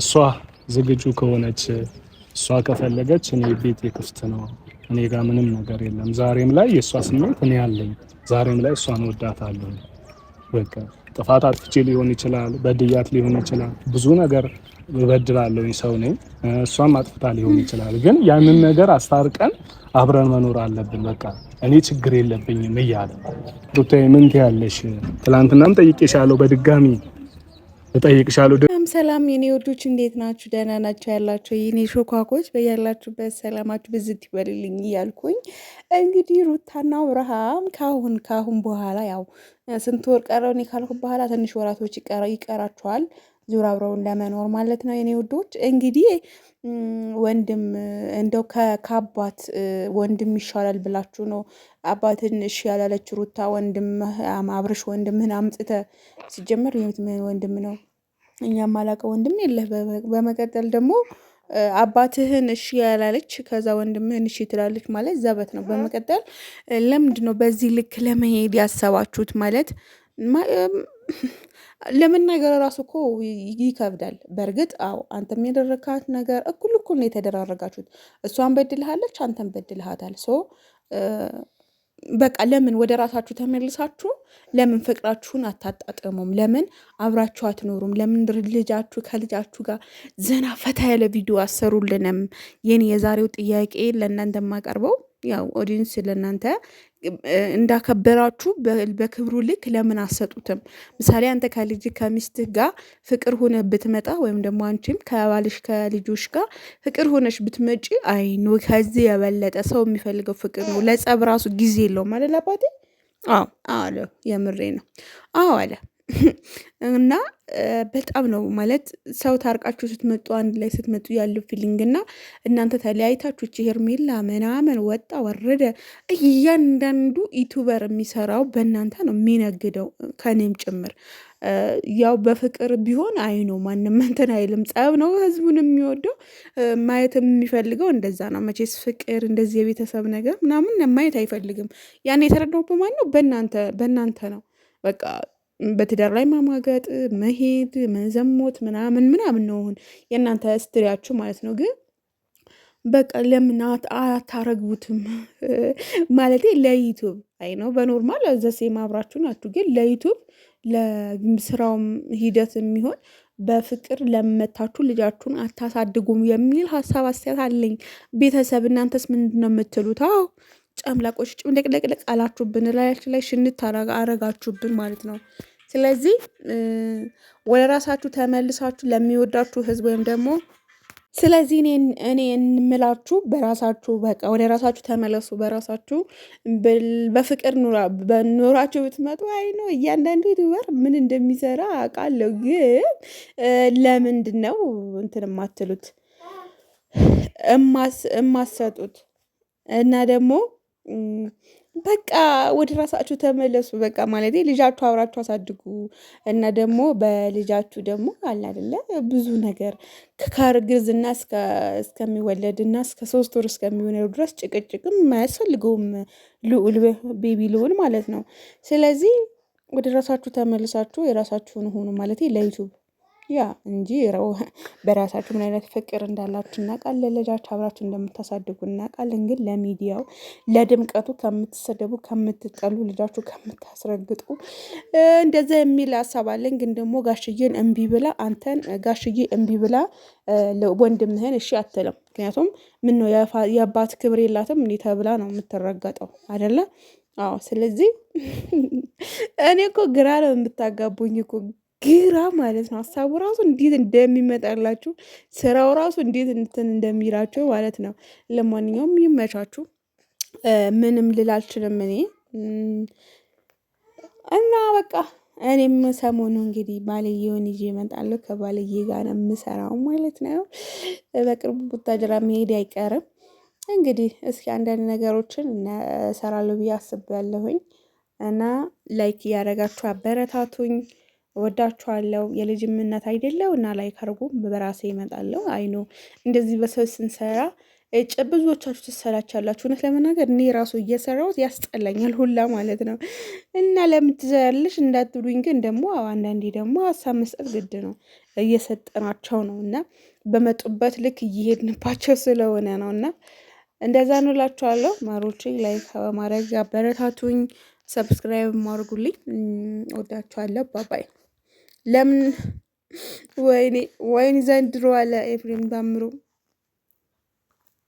እሷ ዝግጁ ከሆነች እሷ ከፈለገች እኔ ቤቴ ክፍት ነው። እኔ ጋር ምንም ነገር የለም። ዛሬም ላይ የእሷ ስሜት እኔ አለኝ። ዛሬም ላይ እሷን ወዳታለሁ። በቃ ጥፋት አጥፍቼ ሊሆን ይችላል፣ በድያት ሊሆን ይችላል፣ ብዙ ነገር እበድላለሁ ሰው ነኝ። እሷም አጥፍታ ሊሆን ይችላል። ግን ያንን ነገር አስታርቀን አብረን መኖር አለብን። በቃ እኔ ችግር የለብኝም እያለ ሩታዬ ምን ትያለሽ? ትላንትናም ጠይቄሻለሁ፣ በድጋሚ እጠይቅሻለሁ። ሰላም የኔ ወዶች እንዴት ናችሁ? ደህና ናቸው ያላችሁ የኔ ሾኳኮች፣ በያላችሁበት ሰላማችሁ ብዝት ይበልልኝ እያልኩኝ እንግዲህ ሩታና አብርሃም ካሁን በኋላ ያው ስንት ወር ቀረው እኔ ካልኩ በኋላ ትንሽ ወራቶች ይቀራቸዋል ዙር አብረውን ለመኖር ማለት ነው የኔ ወዶች። እንግዲህ ወንድም እንደው ከአባት ወንድም ይሻላል ብላችሁ ነው አባትን እሺ ያላለች ሩታ ወንድም አብርሽ ወንድምህን አምጥተህ ሲጀመር ወንድም ነው እኛም አላውቀው ወንድም የለህ። በመቀጠል ደግሞ አባትህን እሺ ያላለች ከዛ ወንድምህን እሺ ትላለች ማለት ዘበት ነው። በመቀጠል ለምንድን ነው በዚህ ልክ ለመሄድ ያሰባችሁት? ማለት ለመናገር ራሱ እኮ ይከብዳል። በእርግጥ አዎ አንተም ያደረካት ነገር እኩል ነው የተደራረጋችሁት። እሷን በድልሃለች፣ አንተም በድልሃታል። በቃ ለምን ወደ ራሳችሁ ተመልሳችሁ ለምን ፍቅራችሁን አታጣጥሙም? ለምን አብራችሁ አትኖሩም? ለምን ከልጃችሁ ጋር ዘና ፈታ ያለ ቪዲዮ አሰሩልንም? የኔ የዛሬው ጥያቄ ለእናንተ የማቀርበው ያው ኦዲንስ ለእናንተ እንዳከበራችሁ በክብሩ ልክ ለምን አሰጡትም? ምሳሌ አንተ ከልጅ ከሚስትህ ጋር ፍቅር ሆነ ብትመጣ ወይም ደግሞ አንቺም ከባልሽ ከልጆች ጋር ፍቅር ሆነሽ ብትመጪ አይኖ ከዚህ የበለጠ ሰው የሚፈልገው ፍቅር ነው። ለጸብ ራሱ ጊዜ የለውም ማለት አባቴ። አዎ አለ፣ የምሬ ነው። አዎ አለ እና በጣም ነው ማለት ሰው ታርቃችሁ ስትመጡ አንድ ላይ ስትመጡ ያለው ፊሊንግ እና እናንተ ተለያይታችሁ ሄርሜላ ምናምን ወጣ ወረደ እያንዳንዱ ዩቱበር የሚሰራው በእናንተ ነው የሚነግደው ከኔም ጭምር። ያው በፍቅር ቢሆን አይኖ ማንም እንትን አይልም። ጸብ ነው ህዝቡን የሚወደው ማየት የሚፈልገው እንደዛ ነው። መቼስ ፍቅር እንደዚህ የቤተሰብ ነገር ምናምን ማየት አይፈልግም። ያን የተረዳው በማን ነው? በእናንተ ነው። በቃ በትዳር ላይ ማማገጥ፣ መሄድ፣ መዘሞት ምናምን ነው የእናንተ ስትሪያችሁ ማለት ነው። ግን በቃ ለምን አታረግቡትም? ማለት ለዩቱብ አይ ነው በኖርማል ዘሴ ማብራችሁ ናችሁ። ግን ለዩቱብ ለስራውም ሂደት የሚሆን በፍቅር ለመታችሁ ልጃችሁን አታሳድጉም የሚል ሀሳብ አስተያየት አለኝ። ቤተሰብ እናንተስ ምንድን ነው የምትሉት? አዎ ጨምላቆች ጭምለቅለቅለቅ አላችሁብን፣ ላያችን ላይ ሽንት አረጋችሁብን ማለት ነው። ስለዚህ ወደ ራሳችሁ ተመልሳችሁ ለሚወዳችሁ ህዝብ ወይም ደግሞ ስለዚህ እኔ እንምላችሁ በራሳችሁ በቃ ወደ ራሳችሁ ተመለሱ። በራሳችሁ በፍቅር ኑራችሁ ብትመጡ አይ ነው እያንዳንዱ ዩቲዩበር ምን እንደሚሰራ አውቃለሁ። ግን ለምንድን ነው እንትን የማትሉት እማሰጡት? እና ደግሞ በቃ ወደ ራሳችሁ ተመለሱ። በቃ ማለት ልጃችሁ አብራችሁ አሳድጉ። እና ደግሞ በልጃችሁ ደግሞ አለ አይደለ ብዙ ነገር ከእርግዝና እስከሚወለድና እስከ 3 ወር እስከሚሆነው ድረስ ጭቅጭቅም አያስፈልገውም። ቤቢ ልዑል ማለት ነው። ስለዚህ ወደ ራሳችሁ ተመልሳችሁ የራሳችሁን ሆኑ ማለት ለዩቱብ ያ እንጂ በራሳችሁ ምን አይነት ፍቅር እንዳላችሁ እናውቃለን። ልጃችሁ አብራችሁ እንደምታሳድጉ እናውቃለን። ግን ለሚዲያው ለድምቀቱ ከምትሰደቡ ከምትጠሉ ልጃችሁ ከምታስረግጡ እንደዛ የሚል ሀሳብ አለን። ግን ደግሞ ጋሽዬን እምቢ ብላ አንተን ጋሽዬ እምቢ ብላ ወንድምህን እሺ አትልም። ምክንያቱም ምን ነው የአባት ክብር የላትም እንዴ ተብላ ነው የምትረገጠው አይደለ? አዎ። ስለዚህ እኔ እኮ ግራ ነው የምታጋቡኝ እኮ ግራ ማለት ነው። ሀሳቡ ራሱ እንዴት እንደሚመጣላችሁ ስራው ራሱ እንዴት እንትን እንደሚላችሁ ማለት ነው። ለማንኛውም ይመቻችሁ። ምንም ልል አልችልም እኔ እና በቃ እኔም ሰሞኑ እንግዲህ ባልየውን ይዤ እመጣለሁ። ከባልዬ ጋር ነው የምሰራው ማለት ነው። በቅርቡ ቡታጅራ መሄድ አይቀርም። እንግዲህ እስኪ አንዳንድ ነገሮችን እሰራለሁ ብዬ አስቤያለሁኝ እና ላይክ እያደረጋችሁ አበረታቱኝ። ወዳችኋለሁ። የልጅም እናት አይደለው እና ላይክ አድርጉ። በራሴ እመጣለሁ። አይኖ እንደዚህ በሰው ስንሰራ ብዙዎቻችሁ ትሰላቻላችሁ። እውነት ለመናገር እኔ ራሱ እየሰራሁት ያስጠላኛል ሁላ ማለት ነው። እና ለምን ትዘያለሽ እንዳትሉኝ፣ ግን ደግሞ አንዳንዴ ደግሞ ሀሳብ መስጠት ግድ ነው። እየሰጠናቸው ነው እና በመጡበት ልክ እየሄድንባቸው ስለሆነ ነው እና እንደዛ ነው እላችኋለሁ። ማሮቼ ላይክ በማድረግ አበረታቱኝ፣ ሰብስክራይብ ማድርጉልኝ። ወዳችኋለሁ። ባባይ። ለምን ወይኔ ዘንድሮ አለ ኤፍሬም ታምሩ